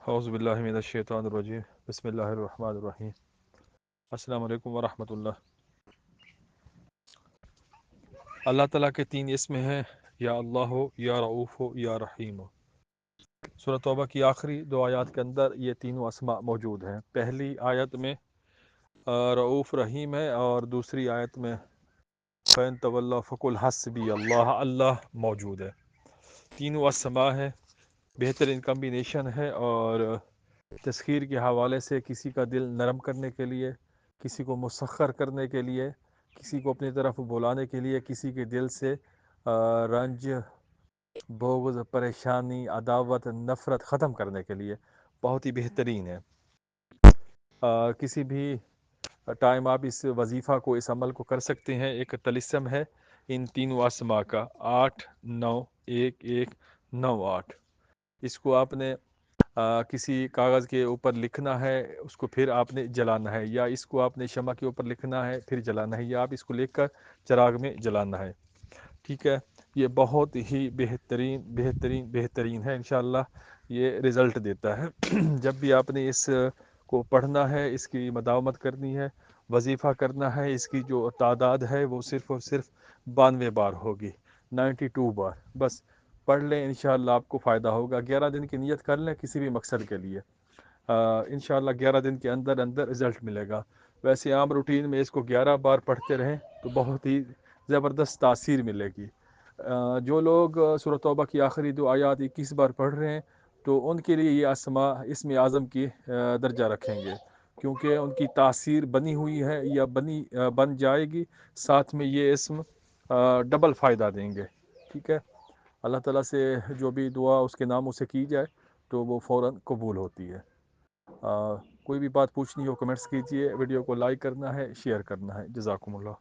اعوذ باللہ من الشیطان الرجیم بسم اللہ الرحمن الرحیم السلام علیکم ورحمۃ اللہ۔ اللہ تعالیٰ کے 3 اسم ہیں، یا اللہ ہو، یا رعوف ہو، یا رحیم ہو۔ سورۃ توبہ کی آخری 2 آیات کے اندر یہ تینوں اسماء موجود ہیں۔ پہلی آیت میں رعوف رحیم ہے، اور دوسری آیت میں فَإِن تَوَلَّوْا فَقُلْ حَسْبِيَ اللَّهُ اللہ موجود ہے۔ تینوں اسماء ہیں، بہترین کمبینیشن ہے، اور تسخیر کے حوالے سے کسی کا دل نرم کرنے کے لیے، کسی کو مسخر کرنے کے لیے، کسی کو اپنی طرف بلانے کے لیے، کسی کے دل سے رنج، بغض، پریشانی، عداوت، نفرت ختم کرنے کے لیے بہت ہی بہترین ہے۔ کسی بھی ٹائم آپ اس وظیفہ کو، اس عمل کو کر سکتے ہیں۔ ایک طلسم ہے ان تینوں اسماء کا، 8 9 1 1 9 8۔ اس کو آپ نے کسی کاغذ کے اوپر لکھنا ہے، اس کو پھر آپ نے جلانا ہے، یا اس کو آپ نے شمع کے اوپر لکھنا ہے پھر جلانا ہے، یا آپ اس کو لکھ کر چراغ میں جلانا ہے۔ ٹھیک ہے، یہ بہت ہی بہترین بہترین بہترین ہے، انشاءاللہ یہ رزلٹ دیتا ہے۔ جب بھی آپ نے اس کو پڑھنا ہے، اس کی مداومت کرنی ہے، وظیفہ کرنا ہے، اس کی جو تعداد ہے وہ صرف اور صرف 92 بار ہوگی، 92 بار بس پڑھ لیں، انشاءاللہ آپ کو فائدہ ہوگا۔ 11 دن کی نیت کر لیں کسی بھی مقصد کے لیے، انشاءاللہ 11 دن کے اندر اندر رزلٹ ملے گا۔ ویسے عام روٹین میں اس کو 11 بار پڑھتے رہیں تو بہت ہی زبردست تاثیر ملے گی۔ جو لوگ سورۃ توبہ کی آخری 2 آیات 21 بار پڑھ رہے ہیں تو ان کے لیے یہ اسماء اسم اعظم کی درجہ رکھیں گے، کیونکہ ان کی تاثیر بنی ہوئی ہے یا بن جائے گی، ساتھ میں یہ اسم ڈبل فائدہ دیں گے۔ ٹھیک ہے، اللہ تعالیٰ سے جو بھی دعا اس کے ناموں سے کی جائے تو وہ فوراً قبول ہوتی ہے۔ کوئی بھی بات پوچھنی ہو کمنٹس کیجئے، ویڈیو کو لائک کرنا ہے، شیئر کرنا ہے۔ جزاکم اللہ۔